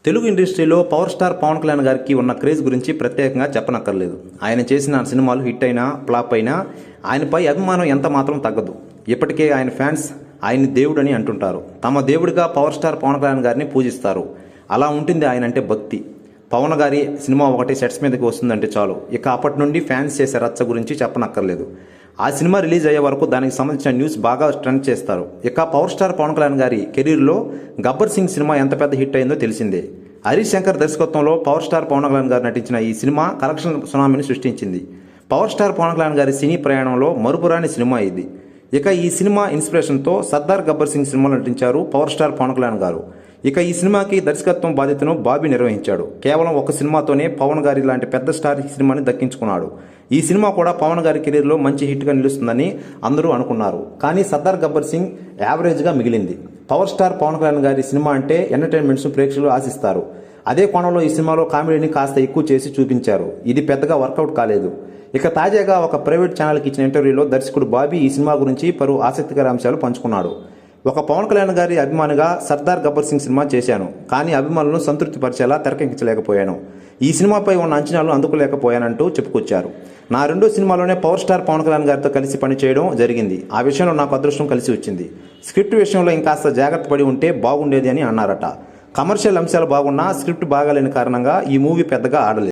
తెలుగు ఇండస్ట్రీలో power star Pawan Kalyan గారికి ఉన్న క్రేజ్ గురించి ప్రత్యేకంగా చెప్పనక్కర్లేదు. ఆయన చేసిన సినిమాలు హిట్ అయినా ఫ్లాప్ అయినా ఆయనపై అభిమానం ఎంత మాత్రం తగ్గదు. ఇప్పటికే ఆయన ఫ్యాన్స్ ఆయన్ని దేవుడని అంటుంటారు. తమ దేవుడిగా పవర్ స్టార్ పవన్ కళ్యాణ్ గారిని పూజిస్తారు. అలా ఉంటుంది ఆయన అంటే భక్తి. పవన్ గారి సినిమా ఒకటి సెట్స్ మీదకి వస్తుందంటే చాలు, ఇక అప్పటి నుండి ఫ్యాన్స్ చేసే రచ్చ గురించి చెప్పనక్కర్లేదు. ఆ సినిమా రిలీజ్ అయ్యే వరకు దానికి సంబంధించిన న్యూస్ బాగా ట్రెండ్ చేస్తారు. ఇక పవర్ స్టార్ పవన్ కళ్యాణ్ గారి కెరీర్లో గబ్బర్ సింగ్ సినిమా ఎంత పెద్ద హిట్ అయిందో తెలిసిందే. హరీష్ శంకర్ దర్శకత్వంలో పవర్ స్టార్ పవన్ కళ్యాణ్ గారు నటించిన ఈ సినిమా కలెక్షన్ సునామీని సృష్టించింది. పవర్ స్టార్ పవన్ కళ్యాణ్ గారి సినీ ప్రయాణంలో మరుపురాని సినిమా ఇది. ఇక ఈ సినిమా ఇన్స్పిరేషన్తో సర్దార్ గబ్బర్ సింగ్ సినిమాలో నటించారు పవర్ స్టార్ పవన్ కళ్యాణ్ గారు. ఇక ఈ సినిమాకి దర్శకత్వం బాధ్యతను బాబీ నిర్వహించాడు. కేవలం ఒక సినిమాతోనే పవన్ గారి లాంటి పెద్ద స్టార్ ఈ సినిమాని దక్కించుకున్నాడు. ఈ సినిమా కూడా పవన్ గారి కెరీర్లో మంచి హిట్గా నిలుస్తుందని అందరూ అనుకున్నారు. కానీ సర్దార్ గబ్బర్ సింగ్ యావరేజ్గా మిగిలింది. పవర్ స్టార్ పవన్ కళ్యాణ్ గారి సినిమా అంటే ఎంటర్టైన్మెంట్స్ ప్రేక్షకులు ఆశిస్తారు. అదే కోణంలో ఈ సినిమాలో కామెడీని కాస్త ఎక్కువ చేసి చూపించారు. ఇది పెద్దగా వర్కౌట్ కాలేదు. ఇక తాజాగా ఒక ప్రైవేట్ ఛానల్కి ఇచ్చిన ఇంటర్వ్యూలో దర్శకుడు బాబీ ఈ సినిమా గురించి పలు ఆసక్తికర అంశాలు పంచుకున్నాడు. ఒక పవన్ కళ్యాణ్ గారి అభిమానిగా సర్దార్ గబ్బర్ సింగ్ సినిమా చేశాను, కానీ అభిమానులను సంతృప్తి పరిచేలా తెరకెక్కించలేకపోయాను. ఈ సినిమాపై ఉన్న అంచనాలు అందుకోలేకపోయానంటూ చెప్పుకొచ్చారు. నా రెండో సినిమాలోనే పవర్ స్టార్ పవన్ కళ్యాణ్ గారితో కలిసి పనిచేయడం జరిగింది. ఆ విషయంలో నాకు అదృష్టం కలిసి వచ్చింది. స్క్రిప్ట్ విషయంలో ఇంకాస్త జాగ్రత్త పడి ఉంటే బాగుండేది అని అన్నారట. కమర్షియల్ అంశాలు బాగున్నా స్క్రిప్ట్ బాగాలేని కారణంగా ఈ మూవీ పెద్దగా ఆడలేదు.